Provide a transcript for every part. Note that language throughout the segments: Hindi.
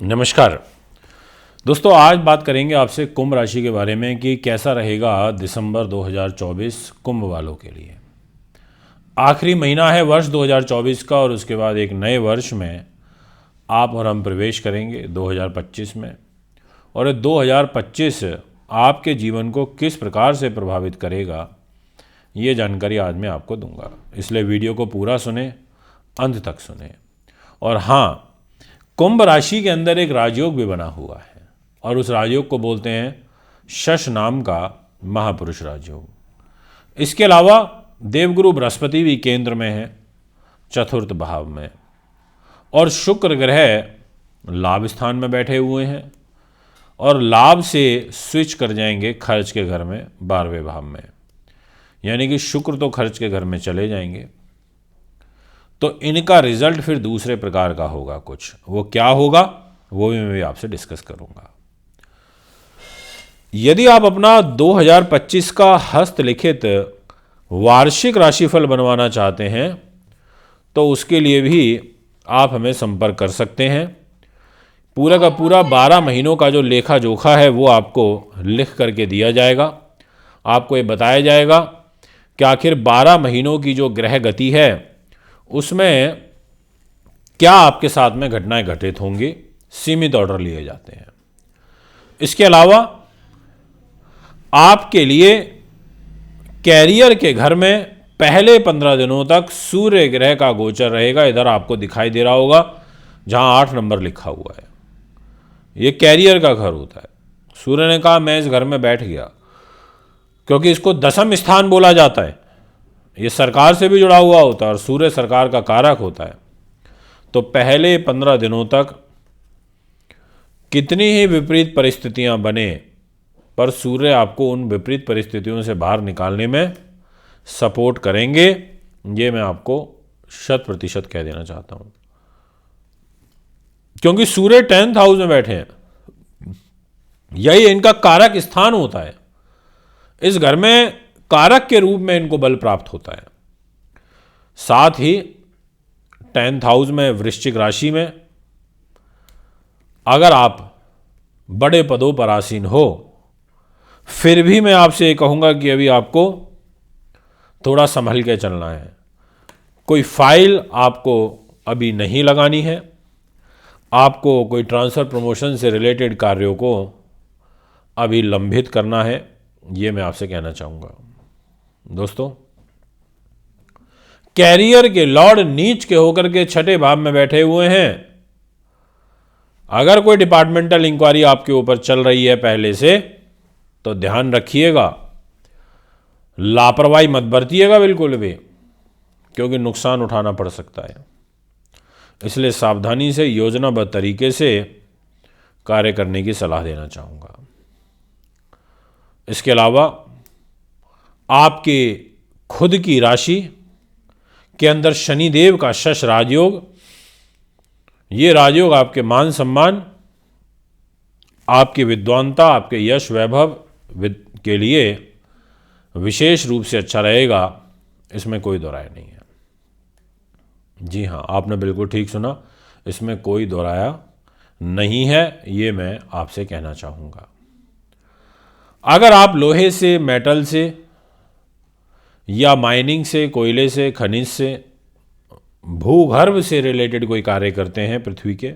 नमस्कार दोस्तों, आज बात करेंगे आपसे कुंभ राशि के बारे में कि कैसा रहेगा दिसंबर 2024 कुंभ वालों के लिए। आखिरी महीना है वर्ष 2024 का और उसके बाद एक नए वर्ष में आप और हम प्रवेश करेंगे 2025 में। और ये 2025 आपके जीवन को किस प्रकार से प्रभावित करेगा, ये जानकारी आज मैं आपको दूंगा, इसलिए वीडियो को पूरा सुने, अंत तक सुने। और हाँ, कुंभ राशि के अंदर एक राजयोग भी बना हुआ है और उस राजयोग को बोलते हैं शश नाम का महापुरुष राजयोग। इसके अलावा देवगुरु बृहस्पति भी केंद्र में है, चतुर्थ भाव में, और शुक्र ग्रह लाभ स्थान में बैठे हुए हैं और लाभ से स्विच कर जाएंगे खर्च के घर में 12वें भाव में, यानी कि शुक्र तो खर्च के घर में चले जाएंगे। तो इनका रिजल्ट फिर दूसरे प्रकार का होगा। कुछ वो क्या होगा वो भी मैं आपसे डिस्कस करूंगा। यदि आप अपना 2025 का हस्तलिखित वार्षिक राशिफल बनवाना चाहते हैं तो उसके लिए भी आप हमें संपर्क कर सकते हैं। पूरा का पूरा 12 महीनों का जो लेखा जोखा है वो आपको लिख करके दिया जाएगा। आपको ये बताया जाएगा कि आखिर 12 महीनों की जो ग्रह गति है उसमें क्या आपके साथ में घटनाएं घटित होंगी, सीमित ऑर्डर लिए जाते हैं। इसके अलावा आपके लिए कैरियर के घर में पहले 15 दिनों तक सूर्य ग्रह का गोचर रहेगा। इधर आपको दिखाई दे रहा होगा जहां 8 नंबर लिखा हुआ है, ये कैरियर का घर होता है। सूर्य ने कहा मैं इस घर में बैठ गया, क्योंकि इसको दशम स्थान बोला जाता है। ये सरकार से भी जुड़ा हुआ होता है और सूर्य सरकार का कारक होता है। तो पहले 15 दिनों तक कितनी ही विपरीत परिस्थितियां बने, पर सूर्य आपको उन विपरीत परिस्थितियों से बाहर निकालने में सपोर्ट करेंगे। ये मैं आपको 100% कह देना चाहता हूं, क्योंकि सूर्य 10th हाउस में बैठे हैं, यही इनका कारक स्थान होता है। इस घर में कारक के रूप में इनको बल प्राप्त होता है। साथ ही 10th हाउस में वृश्चिक राशि में अगर आप बड़े पदों पर आसीन हो, फिर भी मैं आपसे ये कहूंगा कि अभी आपको थोड़ा संभल के चलना है। कोई फाइल आपको अभी नहीं लगानी है, आपको कोई ट्रांसफर प्रमोशन से रिलेटेड कार्यों को अभी लंबित करना है, ये मैं आपसे कहना चाहूंगा। दोस्तों, कैरियर के लॉर्ड नीच के होकर के 6ठे भाव में बैठे हुए हैं। अगर कोई डिपार्टमेंटल इंक्वायरी आपके ऊपर चल रही है पहले से, तो ध्यान रखिएगा, लापरवाही मत बरतिएगा बिल्कुल भी, क्योंकि नुकसान उठाना पड़ सकता है। इसलिए सावधानी से योजनाबद्ध तरीके से कार्य करने की सलाह देना चाहूंगा। इसके अलावा आपके खुद की राशि के अंदर शनिदेव का शश राजयोग, ये राजयोग आपके मान सम्मान, आपकी विद्वानता, आपके यश वैभव के लिए विशेष रूप से अच्छा रहेगा, इसमें कोई दो राय नहीं है। जी हाँ, आपने बिल्कुल ठीक सुना, इसमें कोई दो राय नहीं है, ये मैं आपसे कहना चाहूँगा। अगर आप लोहे से, मेटल से या माइनिंग से, कोयले से, खनिज से, भूगर्भ से रिलेटेड कोई कार्य करते हैं, पृथ्वी के,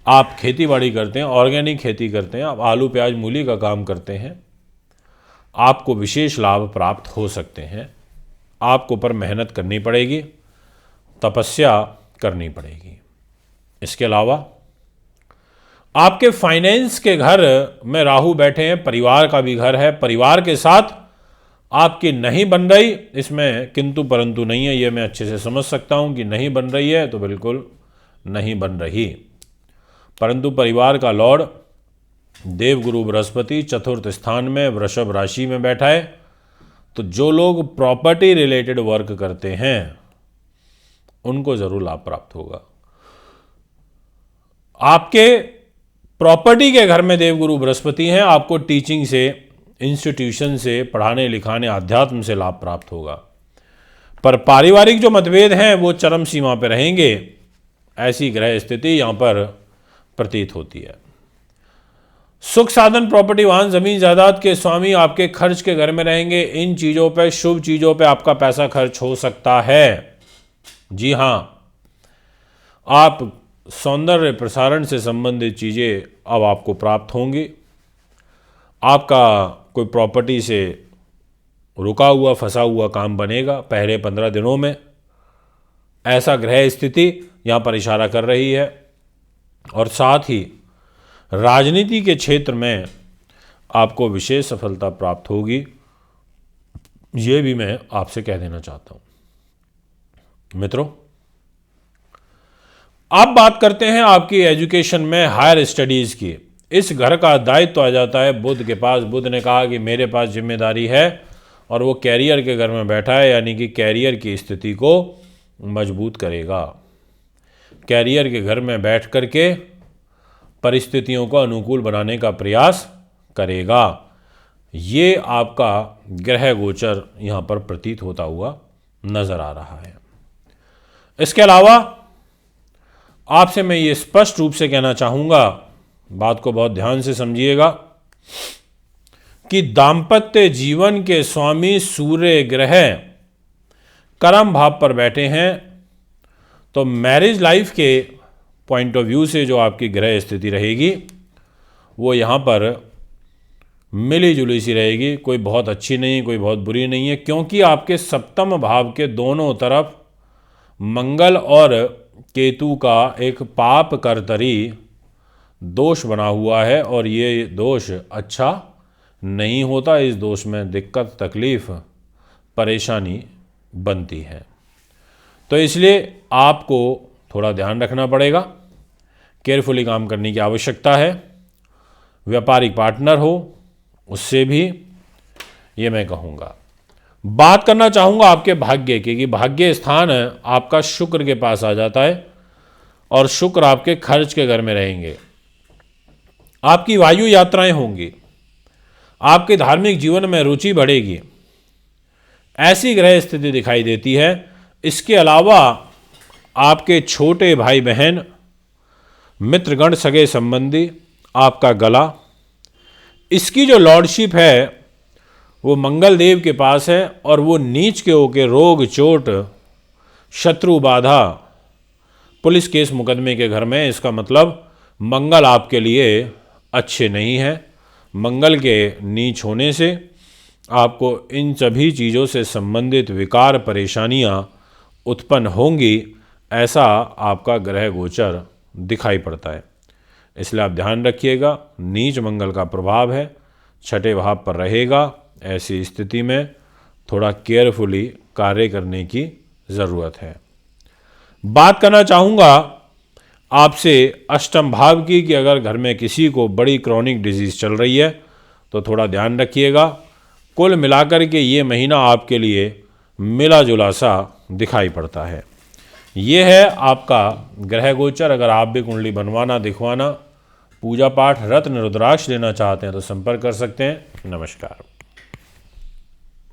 आप खेती बाड़ी करते हैं, ऑर्गेनिक खेती करते हैं, आप आलू प्याज मूली का काम करते हैं, आपको विशेष लाभ प्राप्त हो सकते हैं। आपको पर मेहनत करनी पड़ेगी, तपस्या करनी पड़ेगी। इसके अलावा आपके फाइनेंस के घर में राहु बैठे हैं, परिवार का भी घर है, परिवार के साथ आपकी नहीं बन रही, इसमें किंतु परंतु नहीं है, ये मैं अच्छे से समझ सकता हूं कि नहीं बन रही है तो बिल्कुल नहीं बन रही। परंतु परिवार का लॉर्ड देवगुरु बृहस्पति चतुर्थ स्थान में वृषभ राशि में बैठा है, तो जो लोग प्रॉपर्टी रिलेटेड वर्क करते हैं उनको जरूर लाभ प्राप्त होगा। आपके प्रॉपर्टी के घर में देवगुरु बृहस्पति हैं, आपको टीचिंग से, इंस्टीट्यूशन से, पढ़ाने लिखाने, आध्यात्म से लाभ प्राप्त होगा। पर पारिवारिक जो मतभेद हैं वो चरम सीमा पर रहेंगे, ऐसी ग्रह स्थिति यहाँ पर प्रतीत होती है। सुख साधन, प्रॉपर्टी, वाहन, जमीन जायदाद के स्वामी आपके खर्च के घर में रहेंगे। इन चीज़ों पर, शुभ चीज़ों पर आपका पैसा खर्च हो सकता है। जी हाँ, आप सौंदर्य प्रसारण से संबंधित चीज़ें अब आपको प्राप्त होंगी। आपका कोई प्रॉपर्टी से रुका हुआ, फंसा हुआ काम बनेगा पहले 15 दिनों में। ऐसा ग्रह स्थिति यहाँ पर इशारा कर रही है। और साथ ही राजनीति के क्षेत्र में आपको विशेष सफलता प्राप्त होगी, ये भी मैं आपसे कह देना चाहता हूं। मित्रों, अब बात करते हैं आपकी एजुकेशन में हायर स्टडीज़ की। इस घर का दायित्व आ जाता है बुध के पास। बुध ने कहा कि मेरे पास जिम्मेदारी है, और वो कैरियर के घर में बैठा है, यानी कि कैरियर की स्थिति को मजबूत करेगा। कैरियर के घर में बैठ करके परिस्थितियों को अनुकूल बनाने का प्रयास करेगा। ये आपका ग्रह गोचर यहाँ पर प्रतीत होता हुआ नजर आ रहा है। इसके अलावा आपसे मैं ये स्पष्ट रूप से कहना चाहूँगा, बात को बहुत ध्यान से समझिएगा, कि दाम्पत्य जीवन के स्वामी सूर्य ग्रह कर्म भाव पर बैठे हैं, तो मैरिज लाइफ के पॉइंट ऑफ व्यू से जो आपकी ग्रह स्थिति रहेगी वो यहाँ पर मिली जुली सी रहेगी। कोई बहुत अच्छी नहीं, कोई बहुत बुरी नहीं है, क्योंकि आपके सप्तम भाव के दोनों तरफ मंगल और केतु का एक पाप कर्तरी दोष बना हुआ है, और ये दोष अच्छा नहीं होता। इस दोष में दिक्कत, तकलीफ, परेशानी बनती है। तो इसलिए आपको थोड़ा ध्यान रखना पड़ेगा, केयरफुली काम करने की आवश्यकता है। व्यापारिक पार्टनर हो, उससे भी ये मैं कहूँगा। बात करना चाहूँगा आपके भाग्य की, कि भाग्य स्थान आपका शुक्र के पास आ जाता है, और शुक्र आपके खर्च के घर में रहेंगे। आपकी वायु यात्राएं होंगी, आपके धार्मिक जीवन में रुचि बढ़ेगी, ऐसी ग्रह स्थिति दिखाई देती है। इसके अलावा आपके छोटे भाई बहन, मित्रगण, सगे संबंधी, आपका गला, इसकी जो लॉर्डशिप है वो मंगल देव के पास है, और वो नीच के होकर रोग, चोट, शत्रु बाधा, पुलिस केस मुकदमे के घर में। इसका मतलब मंगल आपके लिए अच्छे नहीं है। मंगल के नीच होने से आपको इन सभी चीज़ों से संबंधित विकार, परेशानियां उत्पन्न होंगी, ऐसा आपका ग्रह गोचर दिखाई पड़ता है। इसलिए आप ध्यान रखिएगा, नीच मंगल का प्रभाव है, छठे भाव पर रहेगा। ऐसी स्थिति में थोड़ा केयरफुली कार्य करने की ज़रूरत है। बात करना चाहूँगा आपसे अष्टम भाव की, कि अगर घर में किसी को बड़ी क्रॉनिक डिजीज़ चल रही है तो थोड़ा ध्यान रखिएगा। कुल मिलाकर के ये महीना आपके लिए मिला जुला सा दिखाई पड़ता है। ये है आपका ग्रह गोचर। अगर आप भी कुंडली बनवाना, दिखवाना, पूजा पाठ, रत्न, रुद्राक्ष लेना चाहते हैं तो संपर्क कर सकते हैं। नमस्कार।